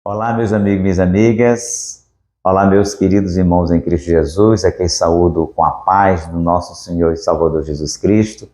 Olá, meus amigos e minhas amigas. Olá, meus queridos irmãos em Cristo Jesus. Aqui saúdo com a paz do nosso Senhor e Salvador Jesus Cristo.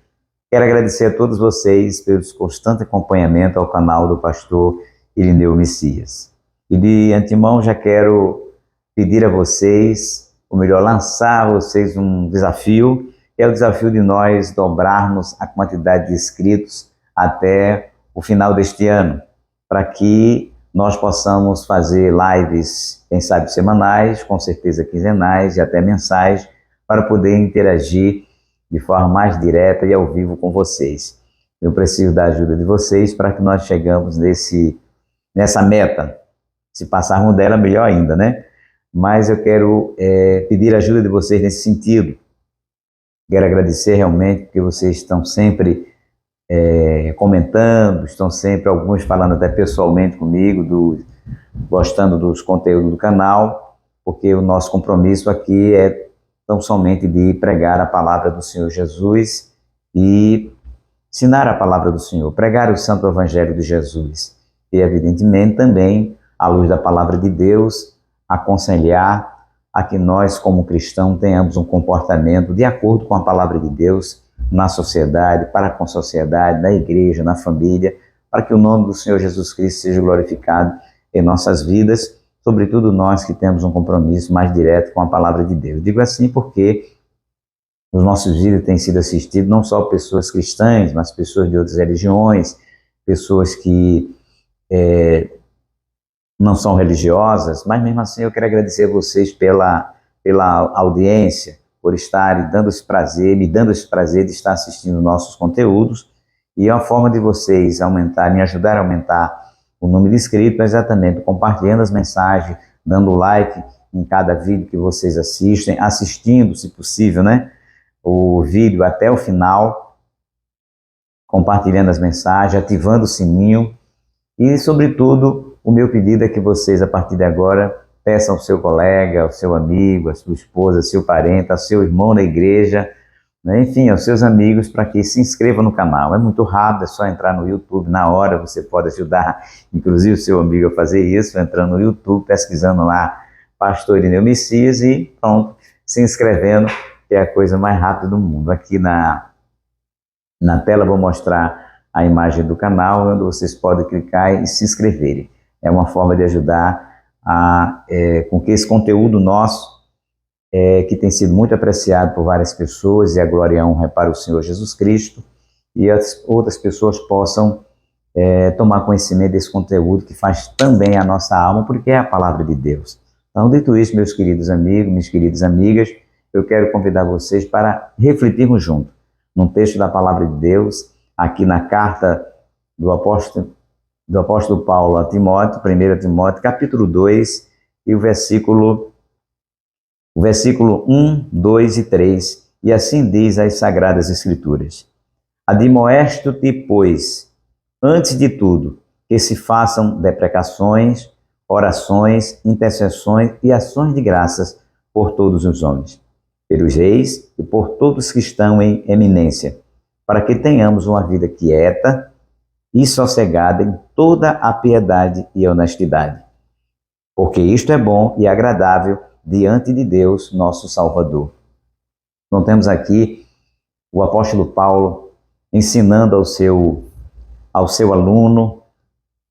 Quero agradecer a todos vocês pelo constante acompanhamento ao canal do pastor Irineu Messias. E de antemão já quero pedir a vocês, ou melhor, lançar a vocês um desafio, que é o desafio de nós dobrarmos a quantidade de inscritos até o final deste ano, para que nós possamos fazer lives, quem sabe semanais, com certeza quinzenais e até mensais, para poder interagir de forma mais direta e ao vivo com vocês. Eu preciso da ajuda de vocês para que nós chegamos nessa meta. Se passarmos dela, melhor ainda, né? Mas eu quero pedir a ajuda de vocês nesse sentido. Quero agradecer realmente porque vocês estão sempre comentando, estão sempre, alguns falando até pessoalmente comigo, gostando dos conteúdos do canal, porque o nosso compromisso aqui é tão somente de pregar a palavra do Senhor Jesus e ensinar a palavra do Senhor, pregar o Santo Evangelho de Jesus e, evidentemente, também, à luz da palavra de Deus, aconselhar a que nós, como cristãos, tenhamos um comportamento de acordo com a palavra de Deus na sociedade, para com a sociedade, na igreja, na família, para que o nome do Senhor Jesus Cristo seja glorificado em nossas vidas, sobretudo nós que temos um compromisso mais direto com a palavra de Deus. Digo assim porque os nossos vídeos têm sido assistidos não só pessoas cristãs, mas pessoas de outras religiões, pessoas que não são religiosas, mas mesmo assim eu quero agradecer a vocês pela audiência, por estarem me dando esse prazer de estar assistindo nossos conteúdos, e é uma forma de vocês me ajudar a aumentar o número de inscritos, exatamente compartilhando as mensagens, dando like em cada vídeo que vocês assistem, assistindo, se possível, né, o vídeo até o final, compartilhando as mensagens, ativando o sininho, e sobretudo o meu pedido é que vocês, a partir de agora, peçam ao seu colega, ao seu amigo, à sua esposa, ao seu parente, ao seu irmão na igreja, né? Enfim, aos seus amigos, para que se inscrevam no canal. É muito rápido, é só entrar no YouTube na hora, você pode ajudar, inclusive, o seu amigo a fazer isso, entrando no YouTube, pesquisando lá Pastor Irineu Messias e pronto, se inscrevendo, que é a coisa mais rápida do mundo. Aqui na tela vou mostrar a imagem do canal, onde vocês podem clicar e se inscreverem. É uma forma de ajudar com que esse conteúdo nosso, que tem sido muito apreciado por várias pessoas, e a glória e a honra é para o Senhor Jesus Cristo, e as outras pessoas possam tomar conhecimento desse conteúdo que faz também a nossa alma, porque é a palavra de Deus. Então, dito isso, meus queridos amigos, minhas queridas amigas, eu quero convidar vocês para refletirmos juntos num texto da palavra de Deus, aqui na carta do apóstolo Paulo a Timóteo, 1 Timóteo, capítulo 2, e o versículo 1, 2 e 3, e assim diz as Sagradas Escrituras: Admoesto-te, pois, antes de tudo, que se façam deprecações, orações, intercessões e ações de graças por todos os homens, pelos reis e por todos que estão em eminência, para que tenhamos uma vida quieta e sossegada em toda a piedade e honestidade. Porque isto é bom e agradável diante de Deus, nosso Salvador. Então temos aqui o apóstolo Paulo ensinando ao seu aluno,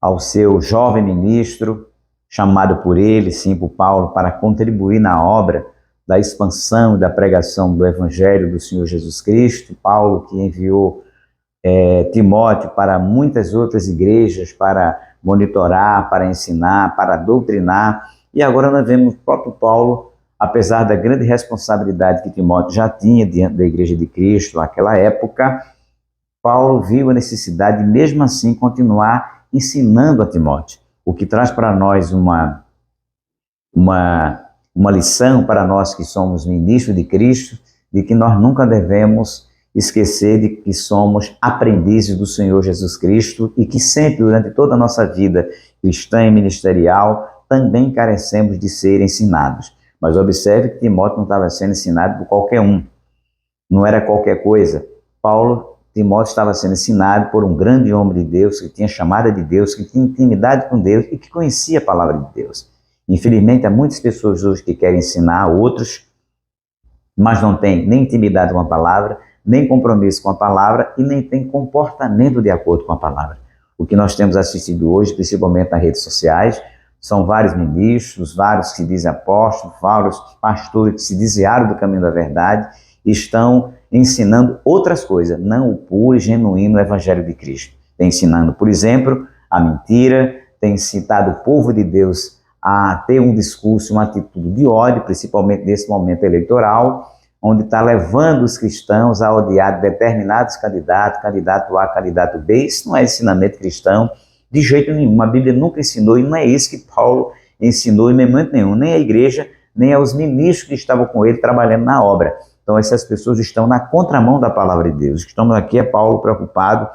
ao seu jovem ministro, chamado por ele, sim, por Paulo, para contribuir na obra da expansão e da pregação do Evangelho do Senhor Jesus Cristo. Paulo, que enviou Timóteo para muitas outras igrejas, para monitorar, para ensinar, para doutrinar. E agora nós vemos o próprio Paulo, apesar da grande responsabilidade que Timóteo já tinha diante da igreja de Cristo naquela época, Paulo viu a necessidade de, mesmo assim, continuar ensinando a Timóteo, o que traz para nós uma lição, para nós que somos ministros de Cristo, de que nós nunca devemos esquecer de que somos aprendizes do Senhor Jesus Cristo e que sempre, durante toda a nossa vida cristã e ministerial, também carecemos de ser ensinados. Mas observe que Timóteo não estava sendo ensinado por qualquer um, não era qualquer coisa. Paulo Timóteo estava sendo ensinado por um grande homem de Deus, que tinha chamada de Deus, que tinha intimidade com Deus e que conhecia a palavra de Deus. Infelizmente, há muitas pessoas hoje que querem ensinar a outros, mas não têm nem intimidade com a palavra, nem compromisso com a palavra e nem têm comportamento de acordo com a palavra. O que nós temos assistido hoje, principalmente nas redes sociais, são vários ministros, vários que se dizem apóstolos, vários pastores que se desviaram do caminho da verdade e estão ensinando outras coisas, não o puro e genuíno Evangelho de Cristo. Tem ensinando, por exemplo, a mentira, tem incitado o povo de Deus a ter um discurso, uma atitude de ódio, principalmente nesse momento eleitoral, onde está levando os cristãos a odiar determinados candidatos, candidato A, candidato B. Isso não é ensinamento cristão de jeito nenhum. A Bíblia nunca ensinou e não é isso que Paulo ensinou em momento nenhum, nem a igreja, nem aos ministros que estavam com ele trabalhando na obra. Então essas pessoas estão na contramão da palavra de Deus. Estamos aqui é Paulo preocupado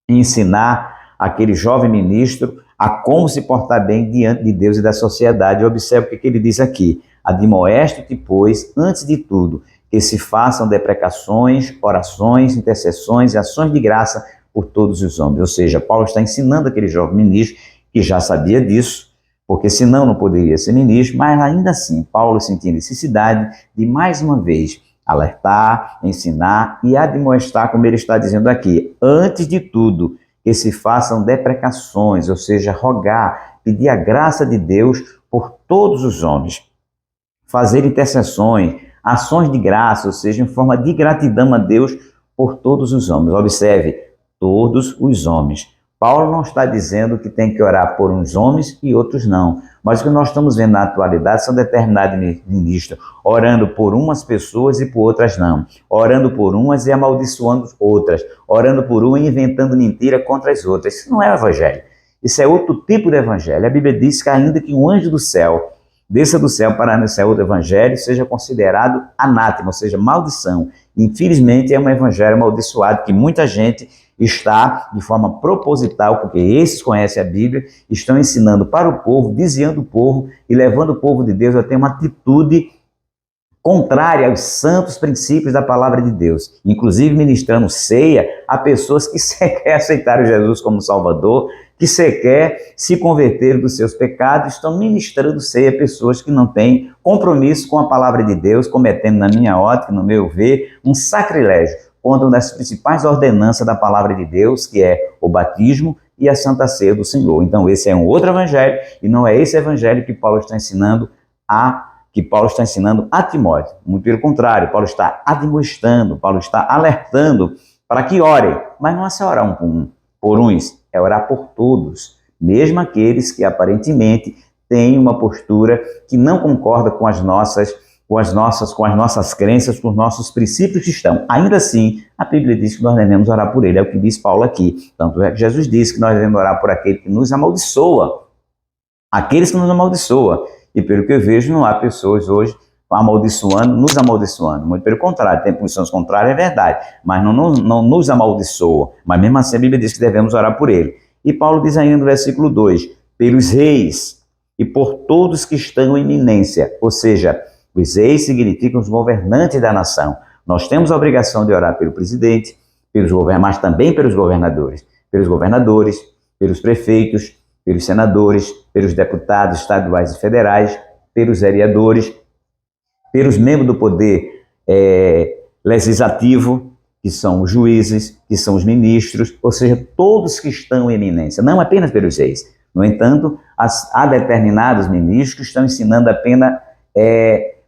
em ensinar aquele jovem ministro a como se portar bem diante de Deus e da sociedade. Observe o que ele diz aqui. Admoeste-te, pois, antes de tudo, que se façam deprecações, orações, intercessões e ações de graça por todos os homens. Ou seja, Paulo está ensinando aquele jovem ministro que já sabia disso, porque senão não poderia ser ministro, mas ainda assim, Paulo sentia necessidade de, mais uma vez, alertar, ensinar e admoestar, como ele está dizendo aqui, antes de tudo, que se façam deprecações, ou seja, rogar, pedir a graça de Deus por todos os homens, fazer intercessões, ações de graça, ou seja, em forma de gratidão a Deus por todos os homens. Observe, todos os homens. Paulo não está dizendo que tem que orar por uns homens e outros não, mas o que nós estamos vendo na atualidade são determinados ministros orando por umas pessoas e por outras não, orando por umas e amaldiçoando outras, orando por uma e inventando mentira contra as outras. Isso não é o evangelho, isso é outro tipo de evangelho. A Bíblia diz que ainda que um anjo do céu desça do céu para anunciar outro evangelho, seja considerado anátema, ou seja, maldição. Infelizmente é um evangelho amaldiçoado que muita gente está de forma proposital, porque esses conhecem a Bíblia, estão ensinando para o povo, desviando o povo e levando o povo de Deus a ter uma atitude contrária aos santos princípios da palavra de Deus, inclusive ministrando ceia a pessoas que sequer aceitaram Jesus como Salvador, que sequer se converteram dos seus pecados, estão ministrando ceia a pessoas que não têm compromisso com a palavra de Deus, cometendo, na minha ótica, no meu ver, um sacrilégio contra uma das principais ordenanças da palavra de Deus, que é o batismo e a Santa Ceia do Senhor. Então esse é um outro evangelho, e não é esse evangelho que Paulo está ensinando a Timóteo. Muito pelo contrário, Paulo está admoestando, Paulo está alertando para que orem, mas não é só orar por uns, é orar por todos, mesmo aqueles que aparentemente têm uma postura que não concorda com as nossas crenças, com os nossos princípios cristãos. Ainda assim, a Bíblia diz que nós devemos orar por ele, é o que diz Paulo aqui. Tanto é que Jesus disse que nós devemos orar por aquele que nos amaldiçoa, aqueles que nos amaldiçoam. E pelo que eu vejo, não há pessoas hoje amaldiçoando, nos amaldiçoando. Muito pelo contrário, tem posições contrárias, é verdade, mas não nos amaldiçoa. Mas mesmo assim a Bíblia diz que devemos orar por ele. E Paulo diz ainda no versículo 2, pelos reis e por todos que estão em eminência. Ou seja, os reis significam os governantes da nação. Nós temos a obrigação de orar pelo presidente, mas também pelos governadores, pelos prefeitos, pelos senadores, pelos deputados estaduais e federais, pelos vereadores, pelos membros do poder legislativo, que são os juízes, que são os ministros, ou seja, todos que estão em eminência, não apenas pelos reis. No entanto, há determinados ministros que estão ensinando apenas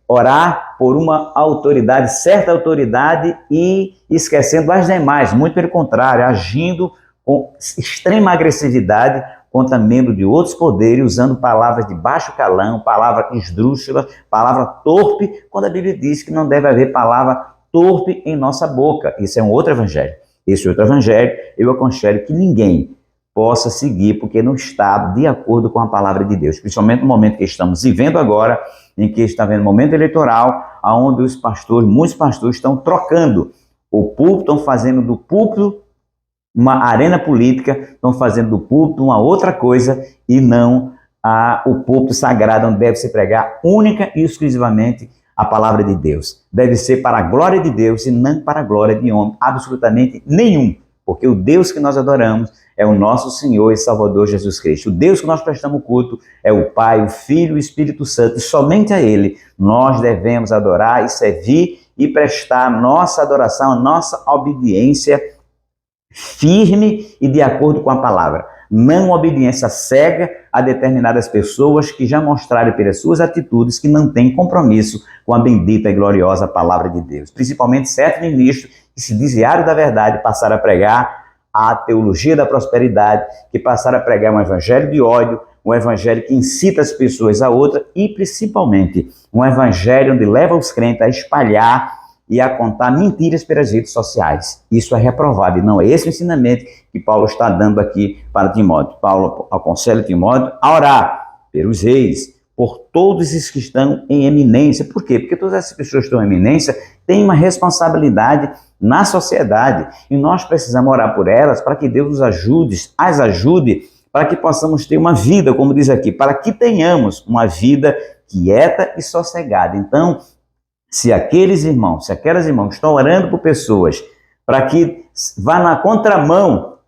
orar por uma autoridade, certa autoridade, e esquecendo as demais, muito pelo contrário, agindo com extrema agressividade contra membros de outros poderes, usando palavras de baixo calão, palavra esdrúxula, palavra torpe, quando a Bíblia diz que não deve haver palavra torpe em nossa boca. Isso é um outro evangelho. Esse outro evangelho, eu aconselho que ninguém possa seguir, porque não está de acordo com a palavra de Deus, principalmente no momento que estamos vivendo agora, em que está havendo um momento eleitoral, onde muitos pastores estão trocando o púlpito, estão fazendo do púlpito uma arena política, estão fazendo do púlpito uma outra coisa e não o púlpito sagrado, onde deve se pregar única e exclusivamente a palavra de Deus. Deve ser para a glória de Deus e não para a glória de homem, absolutamente nenhum. Porque o Deus que nós adoramos é o nosso Senhor e Salvador Jesus Cristo. O Deus que nós prestamos culto é o Pai, o Filho e o Espírito Santo. E somente a Ele nós devemos adorar e servir e prestar nossa adoração, nossa obediência firme e de acordo com a palavra. Não obediência cega a determinadas pessoas que já mostraram pelas suas atitudes que não têm compromisso com a bendita e gloriosa palavra de Deus. Principalmente certos ministros que se desviaram da verdade, passaram a pregar a teologia da prosperidade, que passaram a pregar um evangelho de ódio, um evangelho que incita as pessoas a outra e principalmente um evangelho onde leva os crentes a espalhar e a contar mentiras pelas redes sociais. Isso é reprovado e não é esse o ensinamento que Paulo está dando aqui para Timóteo. Paulo aconselha Timóteo a orar pelos reis, por todos esses que estão em eminência. Por quê? Porque todas essas pessoas que estão em eminência têm uma responsabilidade na sociedade e nós precisamos orar por elas para que Deus nos ajude, as ajude, para que possamos ter uma vida, como diz aqui, para que tenhamos uma vida quieta e sossegada. Então, se aqueles irmãos, se aquelas irmãs estão orando por pessoas para que vá na contramão,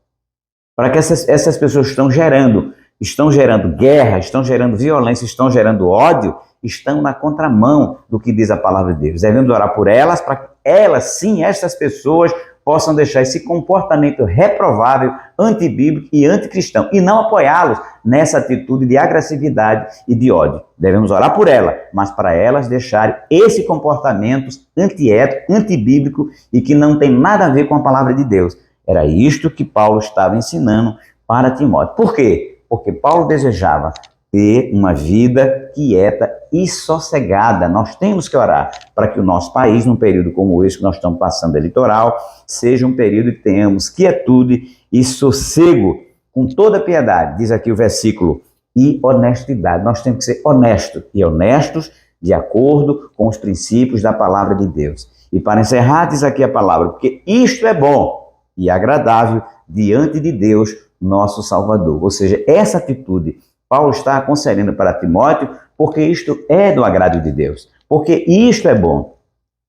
para que essas pessoas estão gerando guerra, estão gerando violência, estão gerando ódio, estão na contramão do que diz a palavra de Deus. Devemos orar por elas, para que elas, sim, essas pessoas, possam deixar esse comportamento reprovável, antibíblico e anticristão, e não apoiá-los nessa atitude de agressividade e de ódio. Devemos orar por ela, mas para elas deixarem esse comportamento antiético, antibíblico e que não tem nada a ver com a palavra de Deus. Era isto que Paulo estava ensinando para Timóteo. Por quê? Porque Paulo desejava ter uma vida quieta e sossegada. Nós temos que orar para que o nosso país, num período como esse que nós estamos passando eleitoral, seja um período que tenhamos quietude e sossego, com toda piedade, diz aqui o versículo, e honestidade. Nós temos que ser honestos, e honestos de acordo com os princípios da palavra de Deus. E para encerrar, diz aqui a palavra, porque isto é bom e agradável diante de Deus, nosso Salvador. Ou seja, essa atitude Paulo está aconselhando para Timóteo, porque isto é do agrado de Deus, porque isto é bom.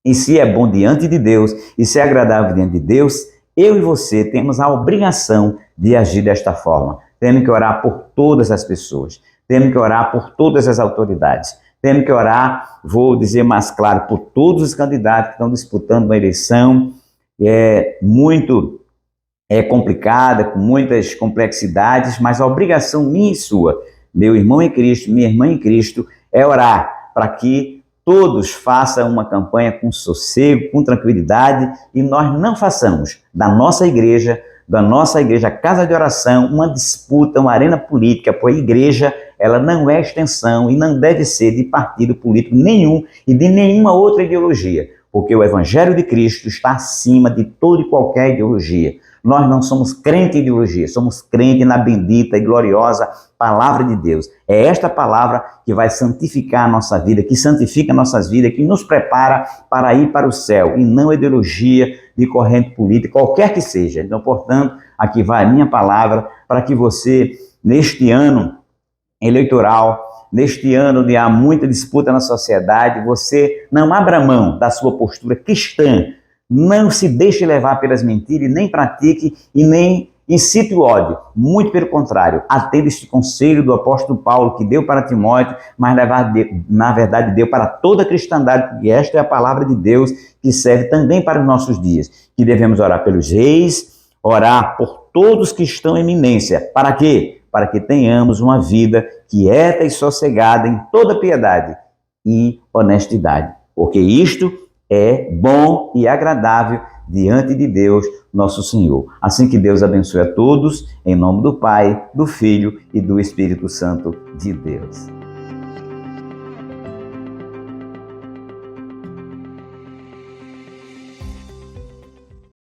E se é bom diante de Deus, e se é agradável diante de Deus, eu e você temos a obrigação de agir desta forma. Temos que orar por todas as pessoas, temos que orar por todas as autoridades, temos que orar, vou dizer mais claro, por todos os candidatos que estão disputando uma eleição muito complicada, com muitas complexidades, mas a obrigação minha e sua, meu irmão em Cristo, minha irmã em Cristo, é orar para que todos façam uma campanha com sossego, com tranquilidade, e nós não façamos da nossa igreja, casa de oração, uma disputa, uma arena política, pois a igreja, ela não é extensão e não deve ser de partido político nenhum e de nenhuma outra ideologia, porque o Evangelho de Cristo está acima de toda e qualquer ideologia. Nós não somos crente em ideologia, somos crente na bendita e gloriosa palavra de Deus. É esta palavra que vai santificar a nossa vida, que santifica nossas vidas, que nos prepara para ir para o céu, e não a ideologia de corrente política, qualquer que seja. Então, portanto, aqui vai a minha palavra para que você, neste ano eleitoral, neste ano onde há muita disputa na sociedade, você não abra mão da sua postura cristã, não se deixe levar pelas mentiras, nem pratique e nem incite o ódio. Muito pelo contrário, atenda este conselho do apóstolo Paulo, que deu para Timóteo, mas na verdade deu para toda a cristandade, porque esta é a palavra de Deus que serve também para os nossos dias. Que devemos orar pelos reis, orar por todos que estão em eminência. Para quê? Para que tenhamos uma vida quieta e sossegada em toda piedade e honestidade. Porque isto é bom e agradável diante de Deus, nosso Senhor. Assim que Deus abençoe a todos, em nome do Pai, do Filho e do Espírito Santo de Deus.